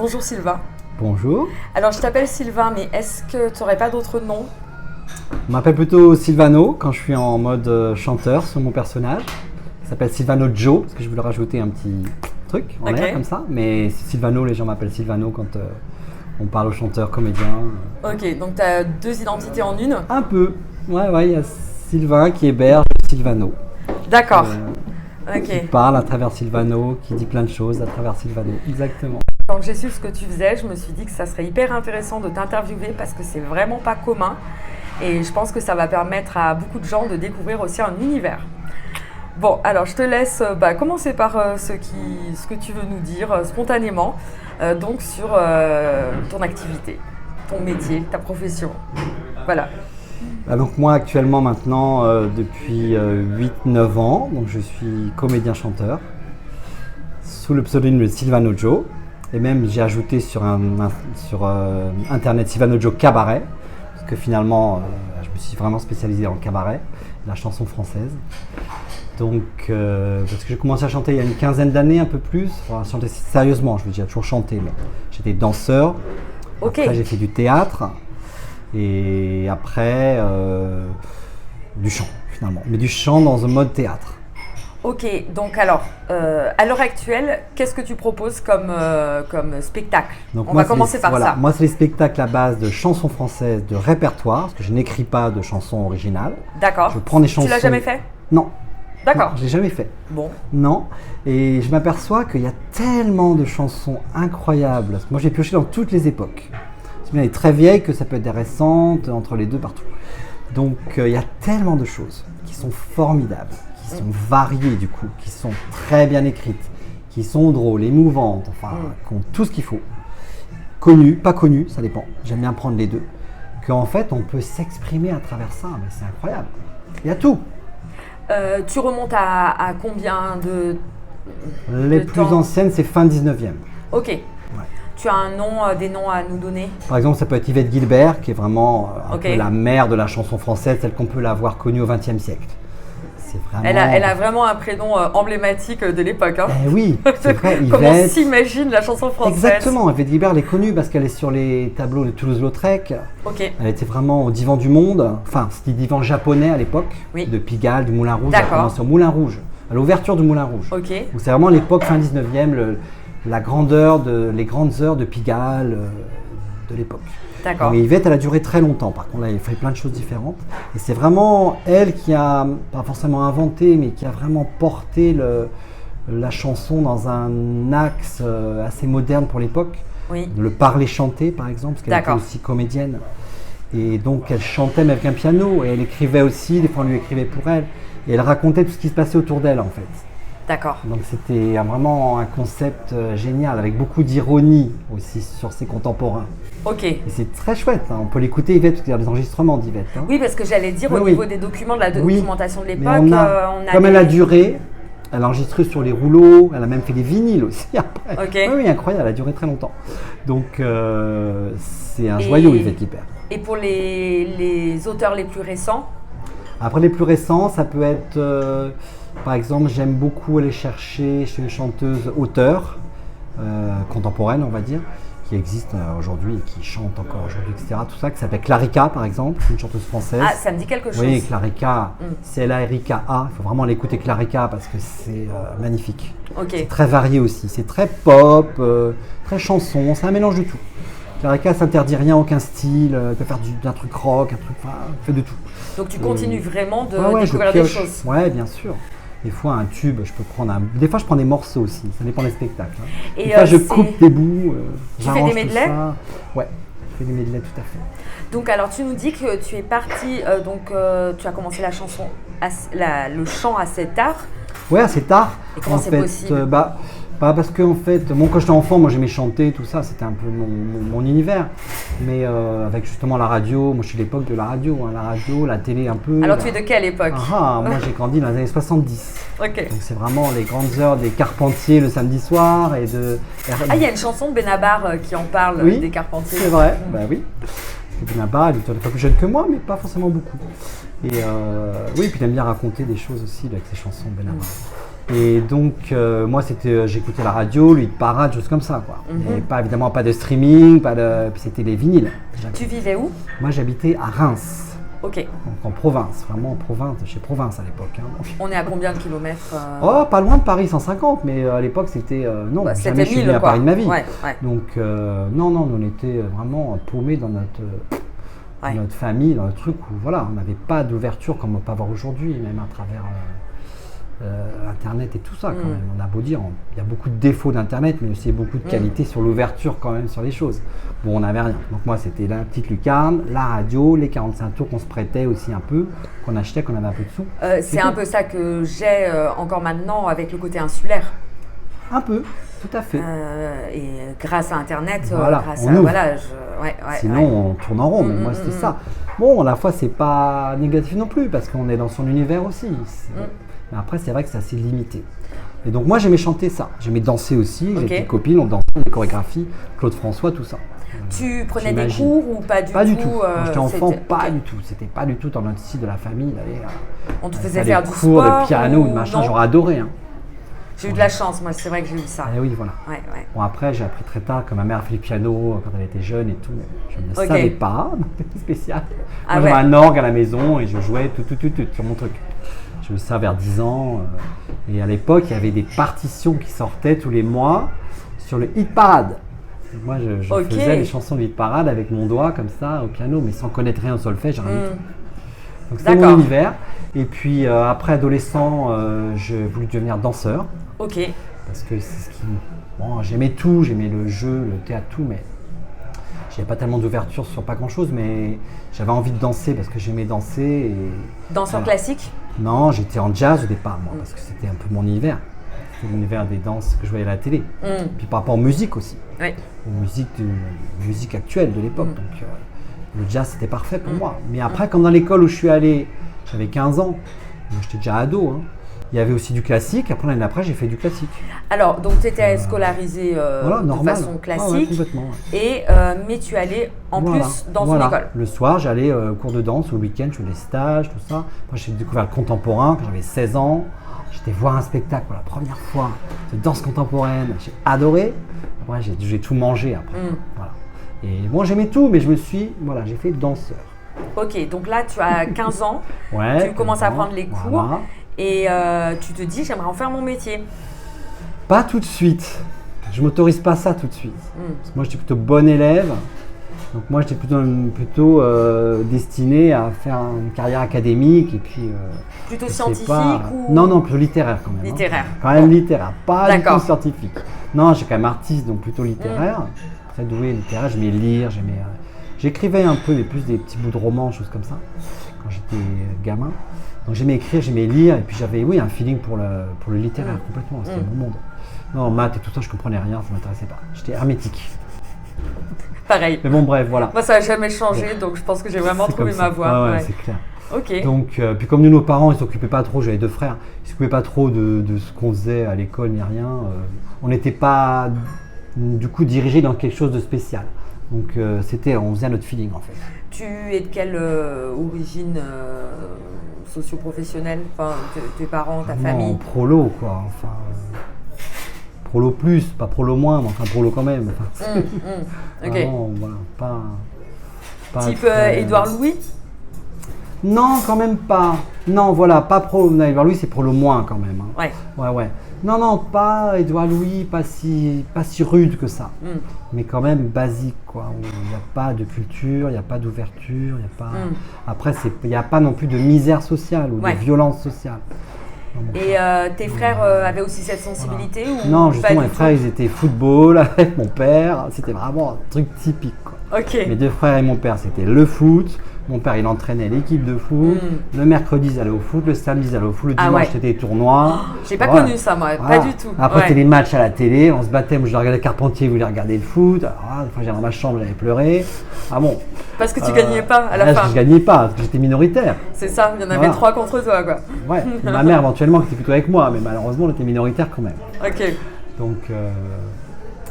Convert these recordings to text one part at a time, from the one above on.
Bonjour Sylvain. Bonjour. Alors je t'appelle Sylvain, mais est-ce que tu n'aurais pas d'autres noms? On m'appelle plutôt Sylvano quand je suis en mode chanteur sur mon personnage. Il s'appelle Sylvano Joe, parce que je voulais rajouter un petit truc en l'air comme ça. Mais Sylvano, les gens m'appellent Sylvano quand on parle aux chanteurs, comédiens. Ok, donc tu as deux identités en une? Un peu. Ouais, il y a Sylvain qui héberge Sylvano. D'accord. Qui parle à travers Sylvano, qui dit plein de choses à travers Sylvano. Exactement. Quand j'ai su ce que tu faisais, je me suis dit que ça serait hyper intéressant de t'interviewer parce que c'est vraiment pas commun. Et je pense que ça va permettre à beaucoup de gens de découvrir aussi un univers. Bon, alors je te laisse commencer par ce que tu veux nous dire spontanément, donc sur ton activité, ton métier, ta profession. Voilà. Donc moi actuellement maintenant depuis 8-9 ans, donc je suis comédien-chanteur sous le pseudonyme de Sylvano Joe. Et même j'ai ajouté sur internet Sylvano Joe Cabaret, parce que finalement je me suis vraiment spécialisé en cabaret, la chanson française. Donc parce que j'ai commencé à chanter il y a une quinzaine d'années, un peu plus, enfin, chanter sérieusement, je veux dire, toujours chanté, mais j'étais danseur. Ok. Après j'ai fait du théâtre et après du chant finalement, mais du chant dans un mode théâtre. Ok, donc alors, à l'heure actuelle, qu'est-ce que tu proposes comme spectacle? Donc On va commencer par ça. Moi, c'est les spectacles à base de chansons françaises, de répertoire, parce que je n'écris pas de chansons originales. D'accord. Je prends des chansons. Tu l'as jamais fait? Non. D'accord. Non, je l'ai jamais fait. Bon. Non. Et je m'aperçois qu'il y a tellement de chansons incroyables. Moi, j'ai pioché dans toutes les époques. C'est bien les très vieilles que ça peut être des récentes, entre les deux, partout. Donc, il y a tellement de choses qui sont formidables, qui sont variées du coup, qui sont très bien écrites, qui sont drôles, émouvantes, enfin, qui ont tout ce qu'il faut. Connues, pas connues, ça dépend. J'aime bien prendre les deux. Qu'en fait, on peut s'exprimer à travers ça, mais c'est incroyable. Il y a tout. Tu remontes à combien de Les plus temps? anciennes, c'est fin 19e. Ok. Ouais. Tu as des noms à nous donner? Par exemple, ça peut être Yvette Guilbert, qui est vraiment un Ok. peu la mère de la chanson française, telle qu'on peut l'avoir connue au XXe siècle. C'est vraiment... Elle a vraiment un prénom emblématique de l'époque. Hein. Eh oui, c'est vrai, Comment on Yvette. s'imagine la chanson française? Exactement, Yvette Guilbert, elle est connue parce qu'elle est sur les tableaux de Toulouse-Lautrec. Ok. Elle était vraiment au divan du monde, enfin c'était divan japonais à l'époque, Oui. de Pigalle, du Moulin Rouge. D'accord. Elle commence au Moulin Rouge, à l'ouverture du Moulin Rouge. Ok. Donc c'est vraiment l'époque fin 19e, les grandes heures de Pigalle de l'époque. D'accord. Mais Yvette, elle a duré très longtemps. Par contre, là, elle a fait plein de choses différentes. Et c'est vraiment elle qui a, pas forcément inventé, mais qui a vraiment porté la chanson dans un axe assez moderne pour l'époque. Oui. Le parler-chanter, par exemple, parce qu'elle était aussi comédienne. Et donc, elle chantait même avec un piano. Et elle écrivait aussi, des fois, on lui écrivait pour elle. Et elle racontait tout ce qui se passait autour d'elle, en fait. D'accord. Donc c'était vraiment un concept génial, avec beaucoup d'ironie aussi sur ses contemporains. Ok. Et c'est très chouette, hein. On peut l'écouter Yvette, parce qu'il y a des enregistrements d'Yvette. Hein. Oui, parce que j'allais dire au niveau des documents, de la documentation de l'époque, on a comme elle a duré, elle a enregistré sur les rouleaux, elle a même fait des vinyles aussi après. Ok. Oui, incroyable, elle a duré très longtemps. Donc c'est un joyau Yvette Guilbert. Et pour les auteurs les plus récents? Après les plus récents, ça peut être... par exemple, j'aime beaucoup aller chercher chez une chanteuse auteure contemporaine, on va dire, qui existe aujourd'hui et qui chante encore aujourd'hui, etc. Tout ça, qui s'appelle Clarica, par exemple, une chanteuse française. Ah, ça me dit quelque chose. Oui, Clarica, C-L-A-R-I-K-A. Il faut vraiment l'écouter Clarica parce que c'est magnifique. Ok. C'est très varié aussi. C'est très pop, très chanson, c'est un mélange de tout. Clarica s'interdit rien, aucun style, elle peut faire d'un truc rock, un truc, enfin, elle fait de tout. Donc tu continues vraiment de ouais, découvrir des choses. Ouais, bien sûr. Des fois, un tube, je peux prendre des fois, je prends des morceaux aussi. Ça dépend des spectacles. Hein. Et des fois, je coupe des bouts. Tu fais des medleys? Ouais, je fais des medleys, tout à fait. Donc, alors, tu nous dis que tu es parti, tu as commencé la chanson, le chant assez tard. Ouais, assez tard. Et comment c'est possible? Parce que en fait, quand j'étais enfant, moi j'aimais chanter, tout ça, c'était un peu mon univers. Mais avec justement la radio, moi je suis de l'époque de la radio, hein, la radio, la télé un peu. Alors tu es de quelle époque? Moi j'ai grandi dans les années 70. Ok. Donc c'est vraiment les grandes heures des Carpentiers le samedi soir et de... Ah, il y a une chanson de Benabar qui en parle, des Carpentiers. C'est vrai, bah oui. Parce que Benabar, il était un peu plus jeune que moi, mais pas forcément beaucoup. Et oui, puis il aime bien raconter des choses aussi avec ses chansons, Benabar. Et donc, moi, j'écoutais la radio, le hit parade, choses comme ça, quoi. Il n'y avait pas, évidemment pas de streaming, puis c'était les vinyles. Tu vivais où? Moi, j'habitais à Reims. Ok. Donc en province, vraiment en province, chez Province à l'époque. Hein. On est à combien de kilomètres Oh, pas loin de Paris, 150, mais à l'époque c'était... non, bah, jamais je suis venu à Paris de ma vie. Ouais. Donc non, on était vraiment paumés dans notre famille, dans notre truc où voilà, on n'avait pas d'ouverture comme on peut avoir aujourd'hui, même à travers Internet et tout ça quand même. On a beau dire, il y a beaucoup de défauts d'Internet, mais aussi beaucoup de qualité sur l'ouverture quand même sur les choses. Bon, on n'avait rien. Donc moi, c'était la petite lucarne, la radio, les 45 tours qu'on se prêtait aussi un peu, qu'on achetait, qu'on avait un peu de sous. C'est un peu ça que j'ai encore maintenant avec le côté insulaire. Un peu, tout à fait. Et grâce à Internet, voilà, sinon on tourne en rond, mais moi c'était ça. Bon, à la fois c'est pas négatif non plus, parce qu'on est dans son univers aussi. Mais après, c'est vrai que c'est assez limité. Et donc moi, j'aimais chanter ça. J'aimais danser aussi. J'ai des copines, on dansait, des chorégraphies, Claude François, tout ça. Tu prenais des cours ou pas du tout? Pas du tout. Quand j'étais enfant, pas du tout. C'était pas du tout dans notre style de la famille. On te faisait faire du cours sport de piano, de machin, j'aurais adoré. Hein. J'ai eu de la chance, moi, c'est vrai que j'ai eu ça. Et oui, voilà. Ouais. Bon, après, j'ai appris très tard que ma mère fait du piano quand elle était jeune et tout. Je ne savais pas, c'était spécial. Moi, j'avais un orgue à la maison et je jouais tout sur mon truc. Je faisais ça vers 10 ans. Et à l'époque, il y avait des partitions qui sortaient tous les mois sur le hit parade. Donc moi, je faisais les chansons de hit parade avec mon doigt comme ça au piano, mais sans connaître rien au solfège, rien du tout. Donc c'était mon univers. Et puis après adolescent, j'ai voulu devenir danseur. Ok. Parce que c'est ce qui... Bon, j'aimais tout, j'aimais le jeu, le théâtre, tout, mais j'avais pas tellement d'ouverture sur pas grand-chose, mais j'avais envie de danser parce que j'aimais danser. Et... Danseur classique? Non, j'étais en jazz au départ, moi, parce que c'était un peu mon univers. C'était l'univers des danses que je voyais à la télé. Puis par rapport aux musiques aussi. Oui. Aux musiques actuelles de l'époque. Donc le jazz, c'était parfait pour moi. Mais après, comme dans l'école où je suis allé, j'avais 15 ans, j'étais déjà ado, hein. Il y avait aussi du classique. Après, l'année d'après, j'ai fait du classique. Alors, donc tu étais scolarisé de façon classique. Complètement. Et, mais tu allais en plus dans une école. Le soir, j'allais au cours de danse. Au week-end, je faisais des stages, tout ça. Moi, j'ai découvert le contemporain quand j'avais 16 ans. J'étais voir un spectacle pour la première fois de danse contemporaine. J'ai adoré. Après, j'ai tout mangé après. Voilà. Et moi, j'aimais tout, mais j'ai fait danseur. Ok, donc là, tu as 15 ans. Tu commences à prendre les cours. Voilà. Et tu te dis, j'aimerais en faire mon métier. Pas tout de suite. Je m'autorise pas ça tout de suite. Parce que moi, j'étais plutôt bon élève. Donc moi, j'étais plutôt destiné à faire une carrière académique. Et puis, plutôt scientifique ou... Non, plutôt littéraire quand même. Littéraire. Hein. Quand même littéraire, pas du tout scientifique. Non, j'ai quand même artiste, donc plutôt littéraire. Très doué littéraire, j'aimais lire, j'écrivais un peu, mais plus des petits bouts de romans, choses comme ça, quand j'étais gamin. Donc j'aimais écrire, j'aimais lire, et puis j'avais un feeling pour le littéraire complètement, c'était mon monde. Non, maths et tout ça, je comprenais rien, ça m'intéressait pas. J'étais hermétique. Pareil. Mais bon, bref, voilà. Moi, ça n'a jamais changé, donc je pense que j'ai vraiment trouvé ma voie. Ouais, c'est clair. Ok. Donc, puis comme nos parents, ils s'occupaient pas trop, j'avais 2 frères, ils s'occupaient pas trop de ce qu'on faisait à l'école ni rien. On n'était pas, du coup, dirigés dans quelque chose de spécial. Donc, on faisait notre feeling en fait. Tu es de quelle origine socio-professionnelle, enfin, tes parents, ta famille? Prolo, quoi. Enfin, prolo plus, pas prolo moins, mais enfin prolo quand même. Enfin, ok. Vraiment, voilà, pas type Édouard Louis? Non, quand même pas. Non, voilà, pas pro. Édouard Louis, c'est prolo moins quand même. Hein. Ouais. Non, pas Édouard Louis, pas si rude que ça. Mais quand même basique, quoi. Il n'y a pas de culture, il n'y a pas d'ouverture, il n'y a pas. Après, il n'y a pas non plus de misère sociale ou de violence sociale. Et tes frères avaient aussi cette sensibilité ou Non, justement, mes frères, ils étaient football avec mon père. C'était vraiment un truc typique, quoi. Ok. Mes 2 frères et mon père, c'était le foot. Mon père, il entraînait l'équipe de foot. Le mercredi, ils allaient au foot. Le samedi, ils allaient au foot. Le dimanche, c'était des tournois. J'ai pas connu ça, moi. Pas du tout. Après, c'était les matchs à la télé. On se battait. Moi, je regardais Carpentier, vous voulez regarder le foot. Alors, une fois, j'allais dans ma chambre, j'allais pleurer. Ah bon. Parce que tu gagnais pas à la fin. Je gagnais pas, parce que j'étais minoritaire. C'est ça, il y en avait 3 contre toi, quoi. Ouais. Ma mère, éventuellement, qui était plutôt avec moi. Mais malheureusement, elle était minoritaire quand même. Ok. Donc,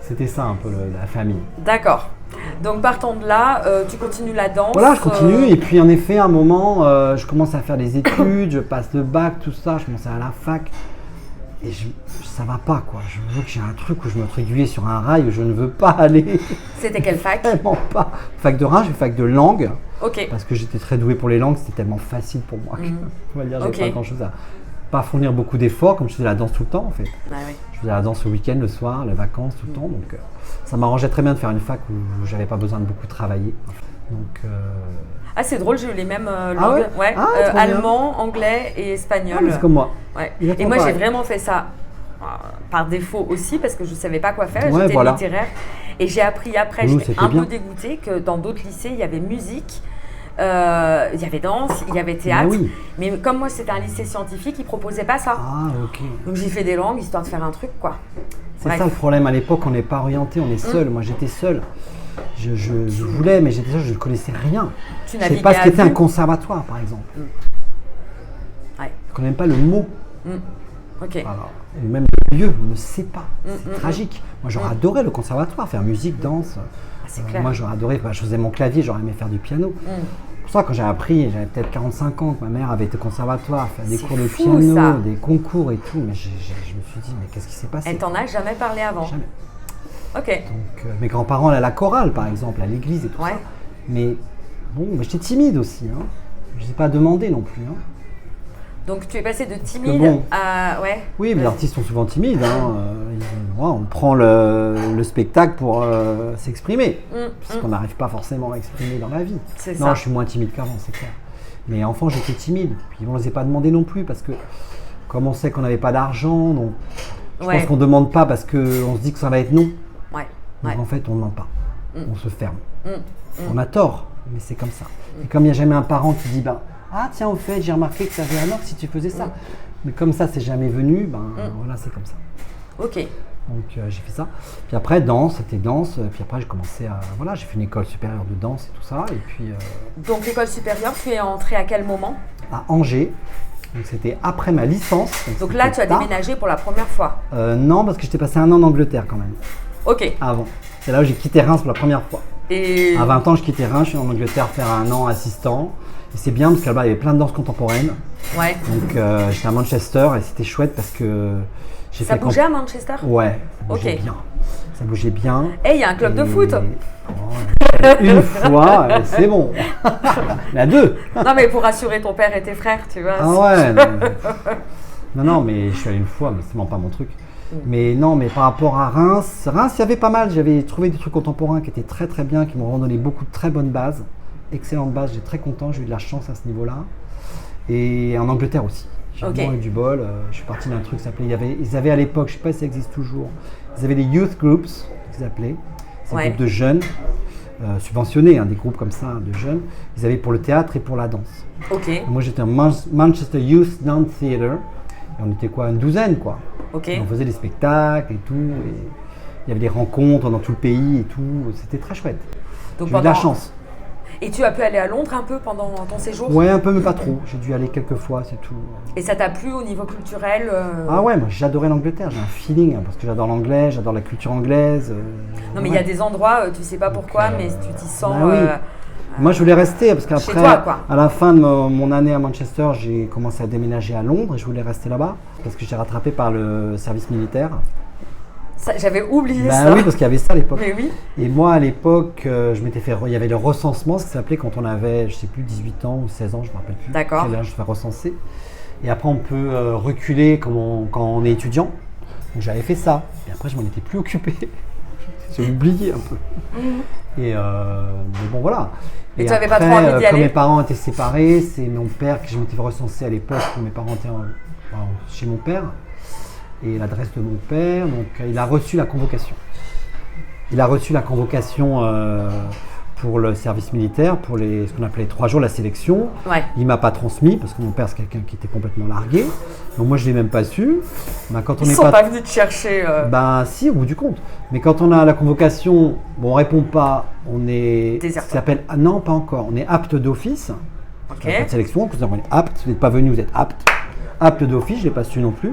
c'était ça un peu la famille. D'accord. Donc partant de là, tu continues la danse. Voilà, je continue et puis en effet à un moment, je commence à faire des études, je passe le bac, tout ça, je commence à la fac. Et ça va pas, quoi. Je veux que j'ai un truc où je me aiguillé sur un rail où je ne veux pas aller. C'était quelle fac? Vraiment pas. Fac de Reims, j'ai fait fac de langue. Ok. Parce que j'étais très doué pour les langues, c'était tellement facile pour moi que, on va dire, j'avais pas grand-chose à pas fournir beaucoup d'efforts, comme je faisais la danse tout le temps en fait. Ah, oui. Je faisais la danse le week-end, le soir, les vacances, tout le temps. Donc ça m'arrangeait très bien de faire une fac où j'avais pas besoin de beaucoup travailler. Donc, Ah, c'est drôle, j'ai eu les mêmes langues. Ah ouais, Ouais. Allemand, anglais et espagnol. c'est comme moi. Ouais. Exactement Et moi, j'ai pareil. vraiment fait ça par défaut aussi, parce que je ne savais pas quoi faire. Ouais, J'étais voilà. littéraire. Et j'ai appris après, Nous, j'étais c'était un bien. peu dégoûtée que dans d'autres lycées, il y avait musique. Il y avait danse, il y avait théâtre, Mais oui. mais comme moi c'était un lycée scientifique, ils proposaient pas ça. Ah, ok. Donc j'ai fait des langues histoire de faire un truc quoi. C'est Bref. ça le problème, à l'époque on n'est pas orienté, on est seul. Moi j'étais seul. Je voulais, mais j'étais seul, je ne connaissais rien. Tu Je ne savais naviguais pas ce à qu'était un vue. conservatoire par exemple. Ouais. Je ne connais même pas le mot. Ok. Alors, ou même le lieu, on ne sait pas. C'est tragique. Moi j'aurais adoré le conservatoire, faire musique, danse. C'est clair. Moi j'aurais adoré, je faisais mon clavier, j'aurais aimé faire du piano. Pour ça, quand j'ai appris, j'avais peut-être 45 ans, que ma mère avait été au conservatoire, faire des C'est cours de fou, piano, ça. des concours et tout, mais je me suis dit, mais qu'est-ce qui s'est passé? Elle t'en a jamais parlé avant. Jamais. Ok. Donc, mes grands-parents allaient à la chorale, par exemple, à l'église et tout Ouais. ça. Mais bon, j'étais timide aussi. Hein. Je n'ai pas demandé non plus. Hein. Donc tu es passé de timide bon. à ouais. Oui, mais les artistes sont souvent timides. Hein. On prend le spectacle pour s'exprimer, parce qu'on n'arrive pas forcément à exprimer dans la vie. C'est Non, ça. je suis moins timide qu'avant, c'est clair. Mais enfant, j'étais timide. Puis on n'osait pas demander non plus, parce que comme on sait qu'on n'avait pas d'argent, donc je pense qu'on ne demande pas parce qu'on se dit que ça va être non. Ouais. Donc Ouais. en fait, on ne ment pas. On se ferme. On a tort, mais c'est comme ça. Et comme il n'y a jamais un parent qui dit ah tiens, au fait, j'ai remarqué que ça avait un or si tu faisais ça. Mais comme ça, c'est jamais venu, voilà, c'est comme ça. Ok. Donc j'ai fait ça. Puis après, danse, c'était danse. Puis après, j'ai commencé à. Voilà, j'ai fait une école supérieure de danse et tout ça. Et puis Donc l'école supérieure, tu es entré à quel moment? à Angers. Donc c'était après ma licence. Donc là, tu as tard. déménagé pour la première fois. Non, parce que j'étais passé un an en Angleterre quand même. Ok. Avant. C'est là où j'ai quitté Reims pour la première fois. Et À 20 ans, je quittais Reims, je suis en Angleterre faire un an assistant. Et c'est bien parce que là-bas, il y avait plein de danse contemporaine. ouais. Donc j'étais à Manchester et c'était chouette parce que j'ai Ça fait bougeait à Manchester? Ouais, ça bougeait Ok. bien. Ça bougeait bien. Eh, il y a un club de Et- foot. Une fois, c'est bon. Mais à deux. Non, mais pour rassurer ton père et tes frères, tu vois. Ah ouais. Non, mais je suis allé une fois, mais c'est vraiment pas mon truc. Mais non, mais par rapport à Reims, il y avait pas mal. J'avais trouvé des trucs contemporains qui étaient très très bien, qui m'ont redonné beaucoup de très bonnes bases. Excellentes bases, j'étais très content, j'ai eu de la chance à ce niveau-là. Et en Angleterre aussi. J'ai Ok. vraiment eu du bol. Je suis parti d'un truc qui s'appelait. Ils avaient à l'époque, je sais pas si ça existe toujours, ils avaient les youth groups, qu'ils appelaient. C'est Ouais. des groupes de jeunes, subventionnés, des groupes comme ça de jeunes. Ils avaient pour le théâtre et pour la danse. Ok. Et moi j'étais en Manchester Youth Dance Theatre. Et on était quoi, une douzaine quoi. Ok. Et on faisait des spectacles et tout. Et il y avait des rencontres dans tout le pays et tout. C'était très chouette. Donc J'ai eu de la chance. Et tu as pu aller à Londres un peu pendant ton séjour? Ouais, un peu, mais pas trop. J'ai dû aller quelques fois, c'est tout. Et ça t'a plu au niveau culturel Ah ouais, moi j'adorais l'Angleterre. J'ai un feeling parce que j'adore l'anglais, j'adore la culture anglaise. Non, mais il y a des endroits, tu sais pas pourquoi, mais tu t'y sens. Bah oui. Moi je voulais rester parce Chez qu'après, toi, quoi. à la fin de mon année à Manchester, j'ai commencé à déménager à Londres et je voulais rester là-bas parce que j'étais rattrapé par le service militaire. J'avais oublié Bah ça. oui, parce qu'il y avait ça à l'époque. Mais oui. Et moi à l'époque, je m'étais fait, il y avait le recensement, ce qui s'appelait quand on avait, je sais plus, 18 ans ou 16 ans, je me rappelle plus. D'accord. Quel âge je fais recenser. Et après on peut reculer quand on est étudiant. Donc j'avais fait ça. Et après je m'en étais plus occupé. J'ai oublié un peu. Et mais bon voilà. Et tu avais pas après, trop envie d'y comme aller? mes parents étaient séparés, c'est mon père que je m'étais recensé à l'époque où mes parents étaient chez mon père. Et l'adresse de mon père, donc il a reçu la convocation. Il a reçu la convocation pour le service militaire, pour ce qu'on appelait 3 jours, la sélection. Ouais. Il m'a pas transmis parce que mon père c'est quelqu'un qui était complètement largué. Donc moi je l'ai même pas su. Ben, quand on Ils n'est sont pas venus te chercher. Ben si, au bout du compte. Mais quand on a la convocation, bon, on répond pas, on est. Déserteur. Ça s'appelle non, pas encore. On est apte d'office. Ok. Il n'y a pas de sélection. Vous êtes apte. Vous n'êtes pas venu, vous êtes apte. Apte d'office, je l'ai pas su non plus.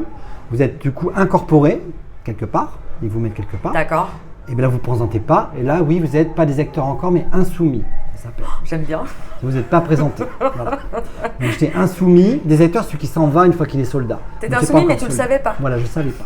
Vous êtes du coup incorporé quelque part. Ils vous mettent quelque part. D'accord. Et bien là, vous ne vous présentez pas. Et là, oui, vous n'êtes pas des acteurs encore, mais insoumis. ça s'appelle. J'aime bien. Vous n'êtes pas présenté. Voilà. Donc j'étais insoumis. Déserteur, celui qui s'en va une fois qu'il est soldat. T'étais Donc, j'étais insoumis, pas mais encore tu le soldat. savais pas. Voilà, je ne savais pas.